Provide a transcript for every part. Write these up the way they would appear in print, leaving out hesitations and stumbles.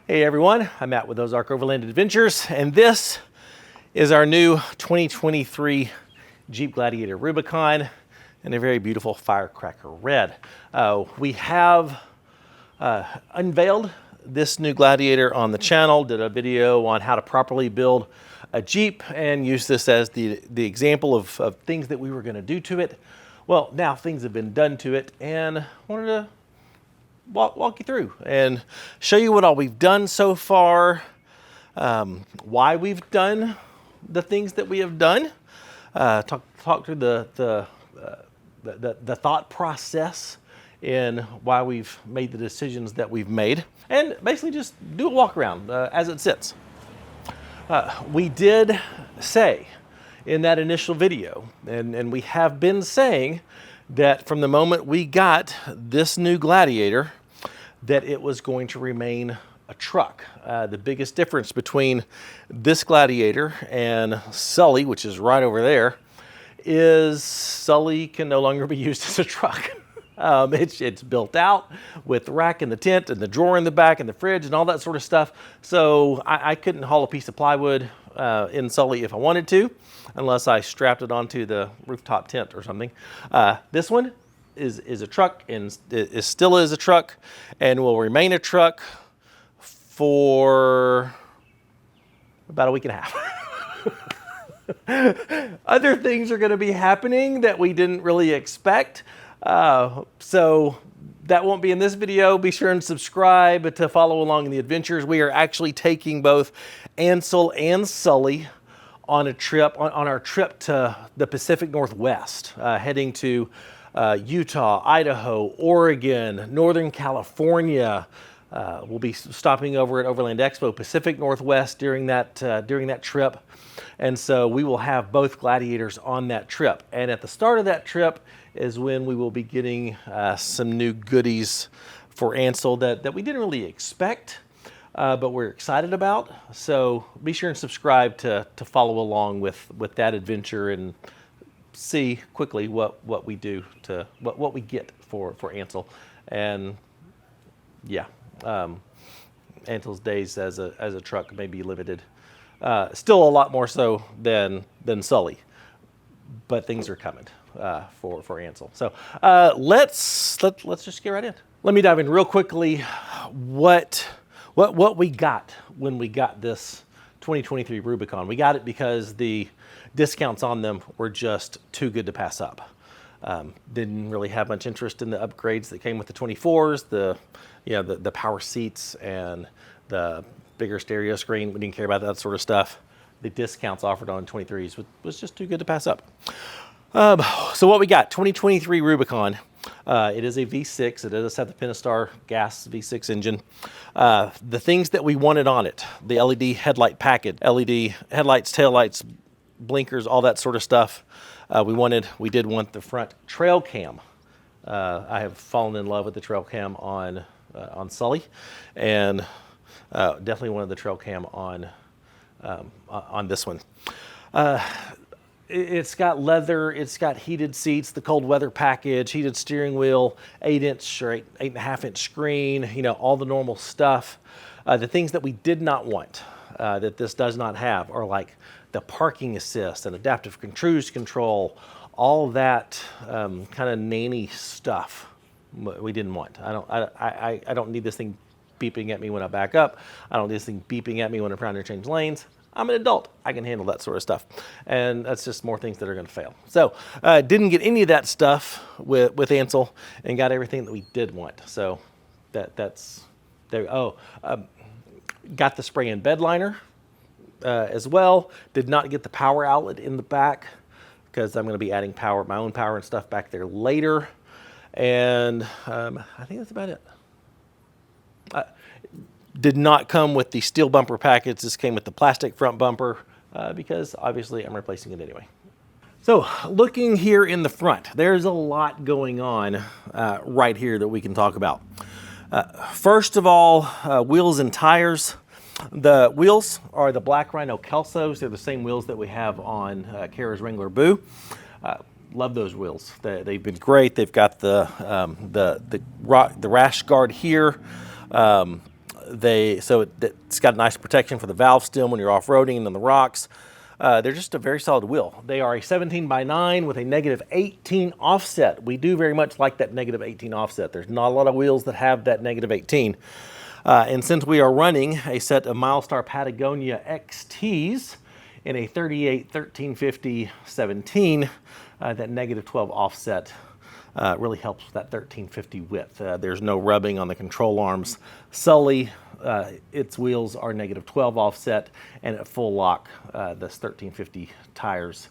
Hey everyone, I'm Matt with Ozark Overland Adventures, and this is our new 2023 Jeep Gladiator Rubicon in a very beautiful firecracker red. We have unveiled this new Gladiator on the channel, did a video on how to properly build a Jeep and use this as the example of things that we were going to do to it. Well, now things have been done to it and wanted to walk you through and show you what all we've done so far, why we've done the things that we have done, talk through the thought process in why we've made the decisions that we've made, and basically just do a walk around as it sits. We did say in that initial video, and we have been saying that from the moment we got this new Gladiator, that it was going to remain a truck. The biggest difference between this Gladiator and Sully, which is right over there, is Sully can no longer be used as a truck. It's built out with the rack in the tent and the drawer in the back and the fridge and all that sort of stuff. So I couldn't haul a piece of plywood in Sully if I wanted to, unless I strapped it onto the rooftop tent or something. This one is a truck, and it still is a truck, and will remain a truck for about a week and a half. Other things are going to be happening that we didn't really expect. So that won't be in this video. Be sure and subscribe to follow along in the adventures. We are actually taking both Ansel and Sully on a trip, on our trip to the Pacific Northwest, heading to Utah, Idaho, Oregon, Northern California. We'll be stopping over at Overland Expo Pacific Northwest during that trip. And so we will have both Gladiators on that trip. And at the start of that trip is when we will be getting some new goodies for Ansel that we didn't really expect, but we're excited about. So be sure and subscribe to follow along with that adventure and see quickly what we do to what we get for Ansel. And yeah, Ansel's days as a truck may be limited. Still a lot more so than Sully, but things are coming for Ansel. So let's just get right in. Let me dive in real quickly. What we got when we got this 2023 Rubicon. We got it because the discounts on them were just too good to pass up. Didn't really have much interest in the upgrades that came with the 24s, the power seats and the bigger stereo screen. We didn't care about that sort of stuff. The discounts offered on 23s was just too good to pass up. So what we got, 2023 Rubicon. It is a V6. It does have the Pentastar gas V6 engine. The things that we wanted on it, the LED headlight package, LED headlights, taillights, blinkers, all that sort of stuff. We did want the front trail cam. I have fallen in love with the trail cam on Sully, and definitely wanted the trail cam on this one. It's got leather, it's got heated seats, the cold weather package, heated steering wheel, 8-inch or 8.5-inch screen, all the normal stuff. The things that we did not want, that this does not have, are like the parking assist and adaptive cruise control, all that kind of nanny stuff we didn't want. I don't need this thing beeping at me when I back up. I don't need this thing beeping at me when I'm trying to change lanes. I'm an adult. I can handle that sort of stuff. And that's just more things that are going to fail. So didn't get any of that stuff with Ansel, and got everything that we did want. So that's there. Got the spray-in bed liner as well. Did not get the power outlet in the back because I'm going to be adding power, my own power and stuff back there later. And I think that's about it. Did not come with the steel bumper package. This came with the plastic front bumper because obviously I'm replacing it anyway. So looking here in the front, there's a lot going on right here that we can talk about. First of all, wheels and tires. The wheels are the Black Rhino Kelsos. They're the same wheels that we have on Kara's Wrangler Boo. Love those wheels. They've been great. They've got the rash guard here. It's got nice protection for the valve stem when you're off-roading and on the rocks. They're just a very solid wheel. They are a 17x9 with a -18 offset. We do very much like that -18 offset. There's not a lot of wheels that have that -18. And since we are running a set of Milestar Patagonia XTs in a 38, 1350, 17, that -12 offset really helps with that 1350 width. There's no rubbing on the control arms. Sully, its wheels are -12 offset, and at full lock, this 1350 tires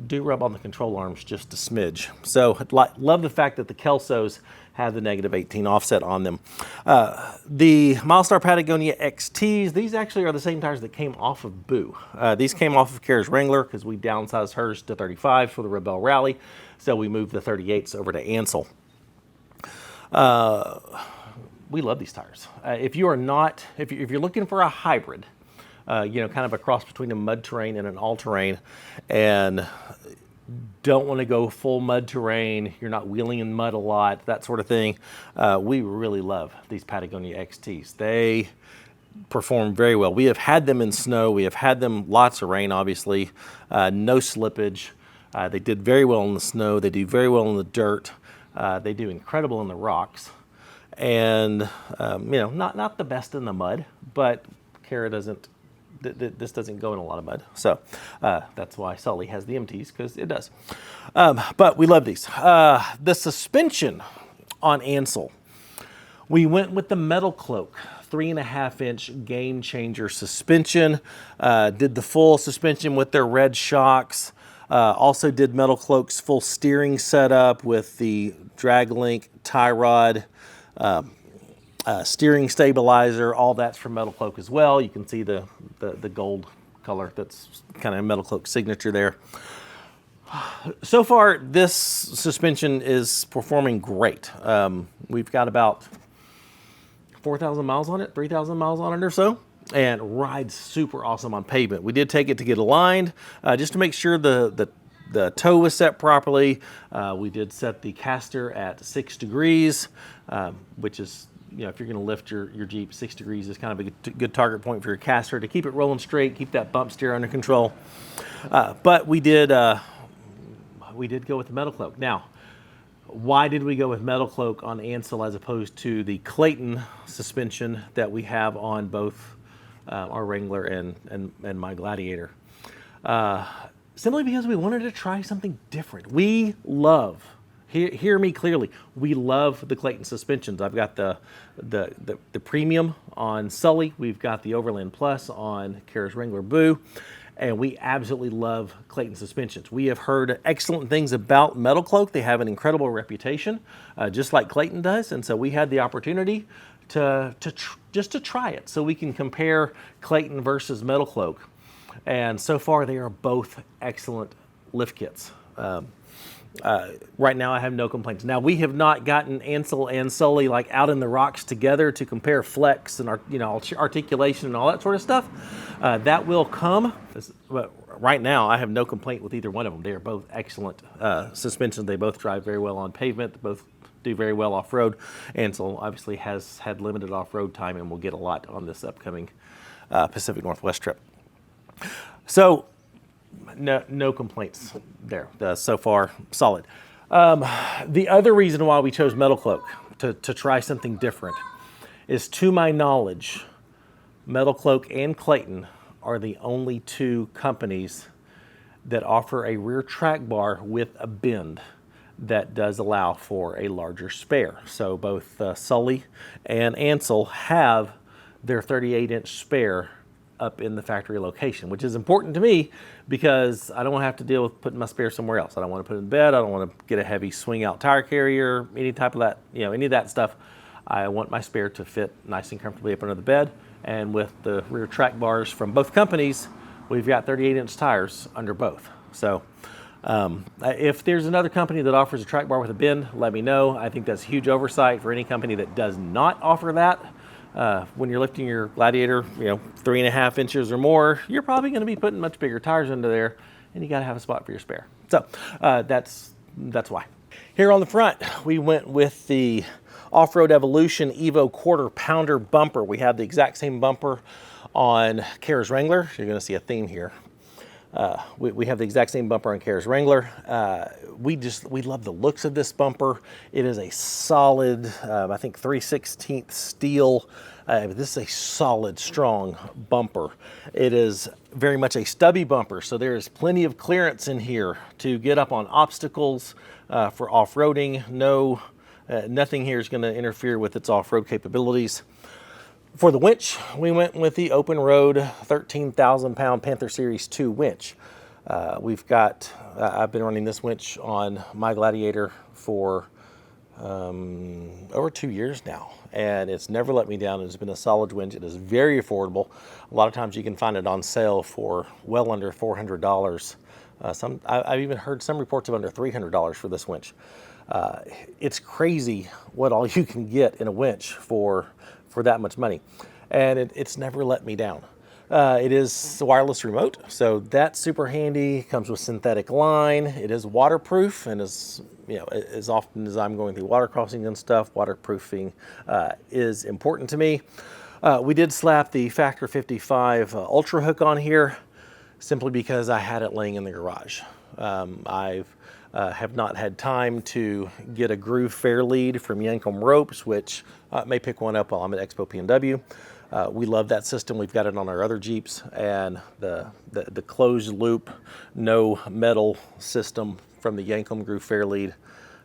do rub on the control arms just a smidge. So love the fact that the Kelsos have the -18 offset on them. The Milestar Patagonia XTs, these actually are the same tires that came off of Boo. These came off of Kara's Wrangler because we downsized hers to 35 for the Rebel Rally, so we moved the 38s over to Ansel. We love these tires. If you're looking for a hybrid, kind of a cross between a mud terrain and an all-terrain, and don't want to go full mud terrain, you're not wheeling in mud a lot, that sort of thing, we really love these Patagonia XTs. They perform very well. We have had them in snow. We have had them lots of rain, obviously. No slippage. They did very well in the snow. They do very well in the dirt. They do incredible in the rocks. And, not the best in the mud, but Kara this doesn't go in a lot of mud. So that's why Sully has the MTs, because it does. But we love these. The suspension on Ansel, we went with the Metal Cloak 3.5-inch game changer suspension. Did the full suspension with their red shocks. Also did Metal Cloak's full steering setup with the drag link, tie rod, steering stabilizer. All that's from Metal Cloak as well. You can see the gold color. That's kind of Metal Cloak signature there. So far, this suspension is performing great. We've got about 4,000 miles on it, 3,000 miles on it or so, and rides super awesome on pavement. We did take it to get aligned just to make sure the toe was set properly. We did set the caster at 6 degrees, which is, if you're going to lift your Jeep, 6 degrees is kind of a good target point for your caster to keep it rolling straight, keep that bump steer under control. But we did go with the Metal Cloak. Now, why did we go with Metal Cloak on Ansel as opposed to the Clayton suspension that we have on both our Wrangler and my Gladiator? Simply because we wanted to try something different. We love, hear me clearly, we love the Clayton suspensions. I've got the Premium on Sully. We've got the Overland Plus on Kara's Wrangler Boo. And we absolutely love Clayton suspensions. We have heard excellent things about Metal Cloak. They have an incredible reputation, just like Clayton does. And so we had the opportunity just to try it so we can compare Clayton versus Metal Cloak. And so far, they are both excellent lift kits. Right now, I have no complaints. Now, we have not gotten Ansel and Sully out in the rocks together to compare flex and articulation and all that sort of stuff. That will come. But right now, I have no complaint with either one of them. They are both excellent suspensions. They both drive very well on pavement. They both do very well off-road. Ansel obviously has had limited off-road time and will get a lot on this upcoming Pacific Northwest trip. So, no complaints there. So far, solid. The other reason why we chose Metal Cloak to try something different is, to my knowledge, Metal Cloak and Clayton are the only two companies that offer a rear track bar with a bend that does allow for a larger spare. So both Sully and Ansel have their 38-inch spare up in the factory location, which is important to me because I don't want to have to deal with putting my spare somewhere else. I don't want to put it in bed. I don't want to get a heavy swing out tire carrier, any type of that, any of that stuff. I want my spare to fit nice and comfortably up under the bed. And with the rear track bars from both companies, we've got 38-inch tires under both. So if there's another company that offers a track bar with a bend, let me know. I think that's a huge oversight for any company that does not offer that. When you're lifting your Gladiator, 3.5 inches or more, you're probably going to be putting much bigger tires under there, and you got to have a spot for your spare. So that's why. Here on the front, we went with the Off-Road Evolution Evo quarter pounder bumper. We have the exact same bumper on Kara's Wrangler. You're going to see a theme here. We have the exact same bumper on Kara's Wrangler. We love the looks of this bumper. It is a solid, I think 3/16 steel. This is a solid, strong bumper. It is very much a stubby bumper, so there is plenty of clearance in here to get up on obstacles for off-roading. Nothing here is going to interfere with its off-road capabilities. For the winch, we went with the Open Road 13,000 pound Panther Series 2 winch. I've been running this winch on my Gladiator for over 2 years now, and it's never let me down. It's been a solid winch. It is very affordable. A lot of times you can find it on sale for well under $400. I've even heard some reports of under $300 for this winch. It's crazy what all you can get in a winch for that much money, and it's never let me down. It is a wireless remote, so that's super handy. Comes with synthetic line. It is waterproof, and as often as I'm going through water crossing and stuff, waterproofing is important to me. We did slap the Factor 55 Ultra hook on here simply because I had it laying in the garage. Have not had time to get a groove fair lead from Yankum Ropes, which may pick one up while I'm at Expo P&W. We love that system. We've got it on our other Jeeps, and the closed loop, no metal system from the Yankum groove fair lead.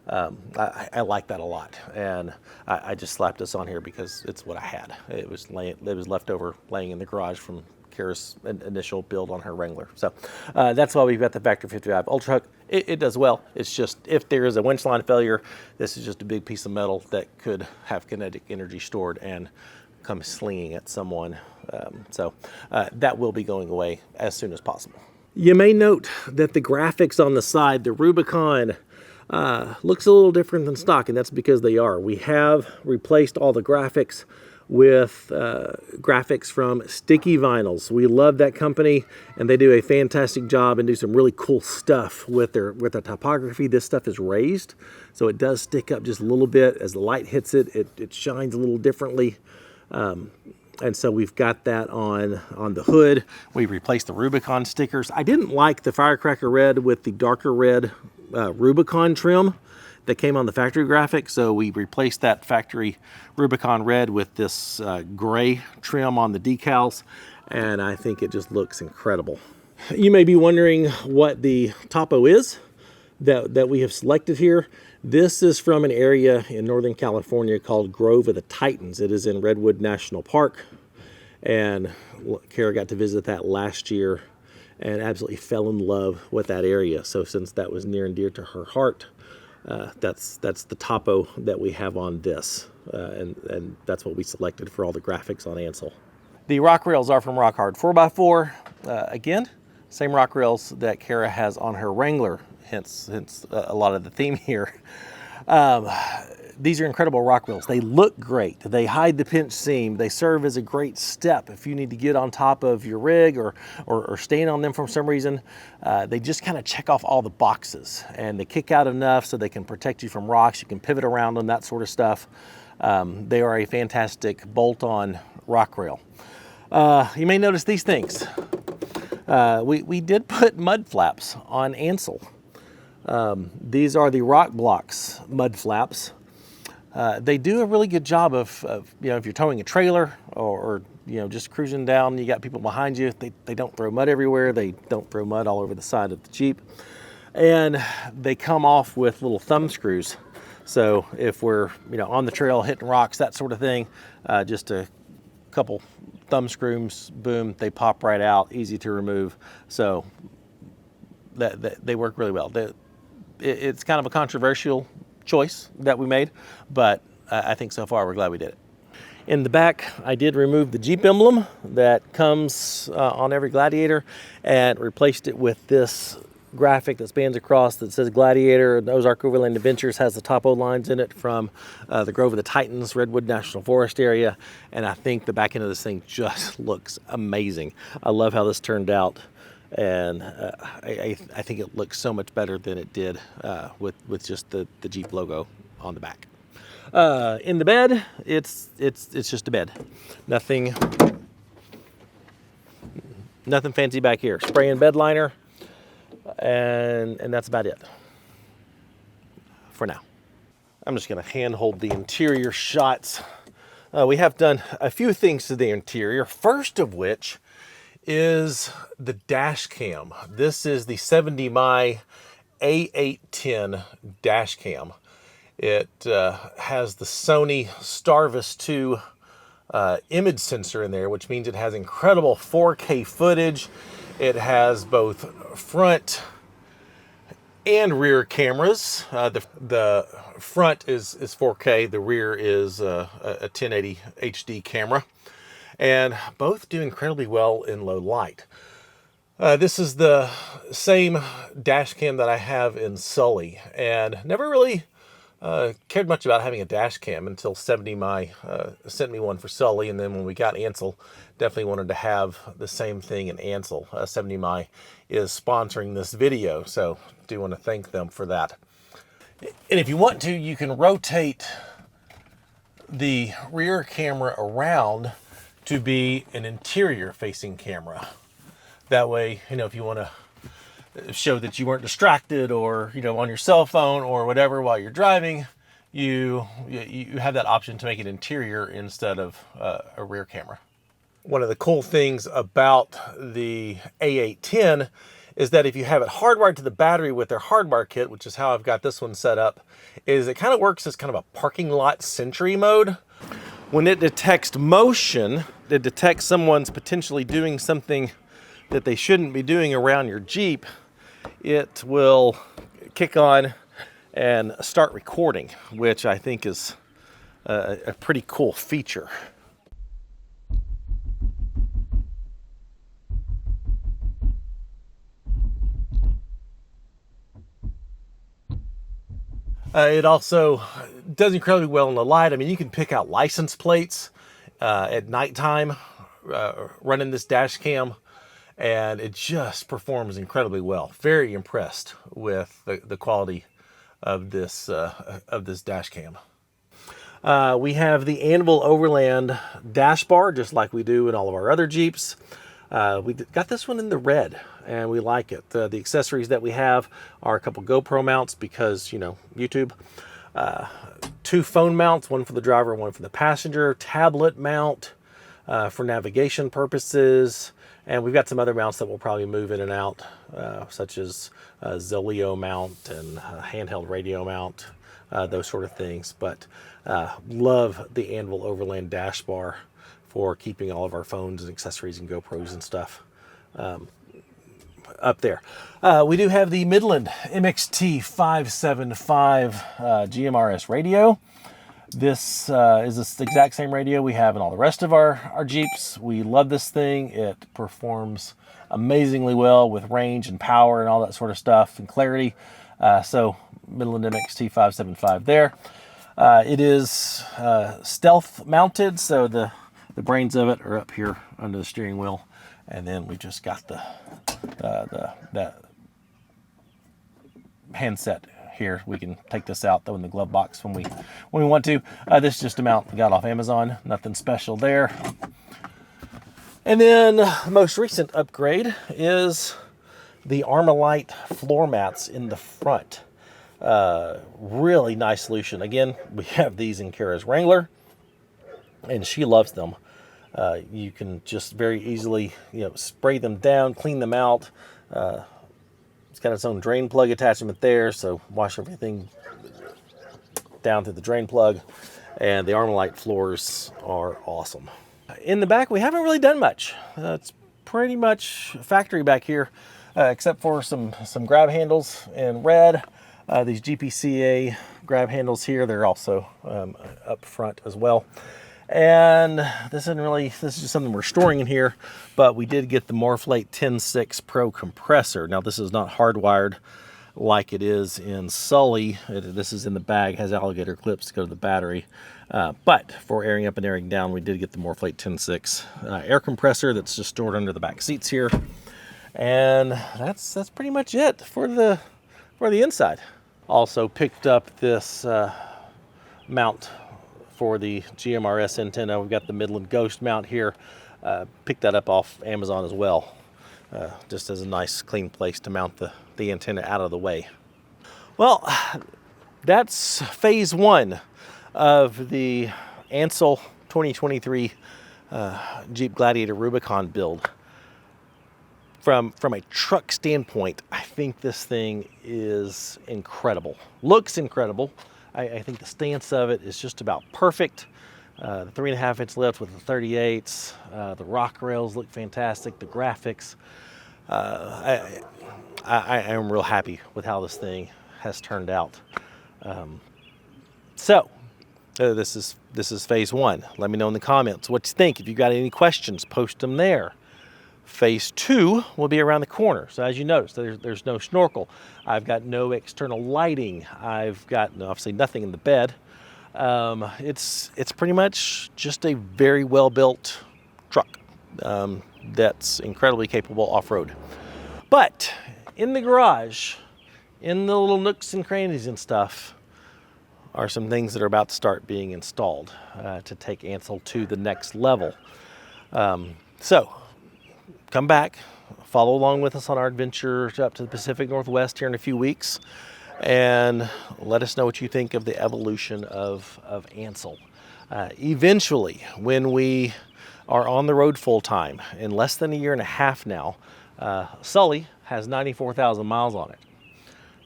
I like that a lot, and I just slapped this on here because it's what I had. It was left over laying in the garage from Kara's initial build on her Wrangler. So that's why we've got the Factor 55 Ultra hook. It does well. It's just, if there is a winch line failure, this is just a big piece of metal that could have kinetic energy stored and come slinging at someone. That will be going away as soon as possible. You may note that the graphics on the side, the Rubicon, looks a little different than stock, and that's because they are. We have replaced all the graphics with graphics from Sticky Vinyls. We love that company, and they do a fantastic job and do some really cool stuff with their typography. This stuff is raised, so it does stick up just a little bit. As the light hits it, it shines a little differently. And so we've got that on the hood. We replaced the Rubicon stickers. I didn't like the Firecracker Red with the darker red Rubicon trim that came on the factory graphic, so we replaced that factory Rubicon red with this gray trim on the decals, and I think it just looks incredible. You may be wondering what the topo is that we have selected here. This is from an area in Northern California called Grove of the Titans. It is in Redwood National Park, and Kara got to visit that last year and absolutely fell in love with that area. So since that was near and dear to her heart, that's the topo that we have on this, and that's what we selected for all the graphics on Ansel. The rock rails are from Rock Hard 4x4. Again, same rock rails that Kara has on her Wrangler, hence a lot of the theme here. These are incredible rock rails. They look great. They hide the pinch seam. They serve as a great step if you need to get on top of your rig or stand on them for some reason. They just kind of check off all the boxes, and they kick out enough so they can protect you from rocks. You can pivot around them, that sort of stuff. They are a fantastic bolt-on rock rail. You may notice these things. We did put mud flaps on Ansel. These are the Rock Blocks mud flaps. They do a really good job of if you're towing a trailer or just cruising down, you got people behind you, they don't throw mud everywhere. They don't throw mud all over the side of the Jeep. And they come off with little thumb screws. So if we're on the trail hitting rocks, that sort of thing, just a couple thumb screws, boom, they pop right out, easy to remove. So they work really well. It's kind of a controversial choice that we made, but I think so far we're glad we did it. In the back, I did remove the Jeep emblem that comes on every Gladiator and replaced it with this graphic that spans across that says Gladiator. The Ozark Overland Adventures has the topo lines in it from the Grove of the Titans, Redwood National Forest area, and I think the back end of this thing just looks amazing. I love how this turned out. And I think it looks so much better than it did with just the Jeep logo on the back. In the bed, it's just a bed. Nothing fancy back here. Spray and bed liner, and that's about it for now. I'm just going to handhold the interior shots. We have done a few things to the interior, first of which is the dash cam. This is the 70mm A810 dash cam. It has the Sony Starvis 2 image sensor in there, which means it has incredible 4K footage. It has both front and rear cameras. The front is 4K, the rear is a 1080 HD camera, and both do incredibly well in low light. This is the same dash cam that I have in Sully, and never really cared much about having a dash cam until 70My sent me one for Sully, and then when we got Ansel, definitely wanted to have the same thing in Ansel. 70My is sponsoring this video, so do want to thank them for that. And if you want to, you can rotate the rear camera around to be an interior facing camera. That way, you know, if you want to show that you weren't distracted or, you know, on your cell phone or whatever while you're driving, you have that option to make it interior instead of a rear camera. One of the cool things about the A810 is that if you have it hardwired to the battery with their hardwire kit, which is how I've got this one set up, is it kind of works as kind of a parking lot sentry mode. When it detects motion, it detects someone's potentially doing something that they shouldn't be doing around your Jeep, it will kick on and start recording, which I think is a pretty cool feature. It also does incredibly well in the light. I mean, you can pick out license plates at nighttime running this dash cam, and it just performs incredibly well. Very impressed with the quality of this dash cam. We have the Ansel Overland dash bar, just like we do in all of our other Jeeps. We got this one in the red, and we like it. The accessories that we have are a couple GoPro mounts because, you know, YouTube. 2 phone mounts, one for the driver, one for the passenger. Tablet mount for navigation purposes. And we've got some other mounts that we'll probably move in and out, such as Zoleo mount and handheld radio mount, those sort of things. But love the Ansel Overland dash bar for keeping all of our phones and accessories and GoPros and stuff up there. We do have the Midland MXT 575 GMRS radio. This is the exact same radio we have in all the rest of our Jeeps. We love this thing. It performs amazingly well with range and power and all that sort of stuff and clarity. So Midland MXT 575 there. It is stealth mounted, so the brains of it are up here under the steering wheel, and then we just got that handset here. We can take this out, throw in the glove box when we want to. This is just a mount we got off Amazon. Nothing special there. And then the most recent upgrade is the Armalite floor mats in the front. Really nice solution. Again, we have these in Kara's Wrangler, and she loves them. You can just very easily, you know, spray them down, clean them out. It's got its own drain plug attachment there, so wash everything down through the drain plug. And the Armalite floors are awesome. In the back, we haven't really done much. It's pretty much factory back here, except for some grab handles in red. These GPCA grab handles here, they're also up front as well. And this is just something we're storing in here, but we did get the Morphlate 10.6 Pro compressor. Now this is not hardwired like it is in Sully. This is in the bag, has alligator clips to go to the battery. But for airing up and airing down, we did get the Morphlate 10.6 air compressor that's just stored under the back seats here. And that's pretty much it for the inside. Also picked up this mount for the GMRS antenna. We've got the Midland Ghost mount here. Picked that up off Amazon as well, just as a nice clean place to mount the antenna out of the way. Well, that's phase one of the Ansel 2023 Jeep Gladiator Rubicon build. From a truck standpoint, I think this thing is incredible. Looks incredible. I think the stance of it is just about perfect. The 3.5-inch lift with the 38s. The rock rails look fantastic. The graphics. I am real happy with how this thing has turned out. This is phase one. Let me know in the comments what you think. If you got any questions, post them there. Phase two will be around the corner. So as you notice, there's no snorkel. I've got no external lighting. I've got obviously nothing in the bed. It's pretty much just a very well-built truck that's incredibly capable off-road. But in the garage, in the little nooks and crannies and stuff, are some things that are about to start being installed to take Ansel to the next level. So come back, follow along with us on our adventure up to the Pacific Northwest here in a few weeks, and let us know what you think of the evolution of Ansel. Eventually, when we are on the road full time, in less than a year and a half now, Sully has 94,000 miles on it.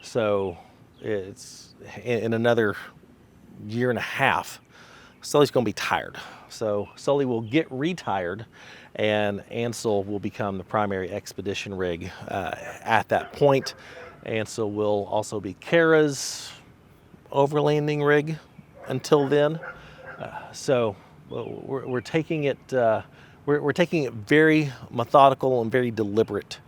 So it's in another year and a half, Sully's going to be tired. So Sully will get retired, and Ansel will become the primary expedition rig at that point. Ansel will also be Kara's overlanding rig until then. So we're taking it we're taking it very methodical and very deliberate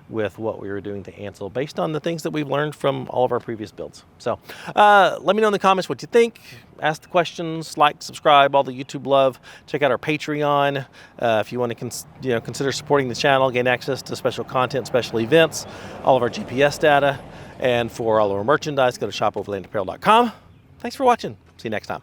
with what we were doing to Ansel based on the things that we've learned from all of our previous builds. So let me know in the comments what you think. Ask the questions, like, subscribe, all the YouTube love. Check out our Patreon if you want to consider supporting the channel, gain access to special content, special events, all of our GPS data, and for all of our merchandise, go to shopoverlandapparel.com. Thanks for watching. See you next time.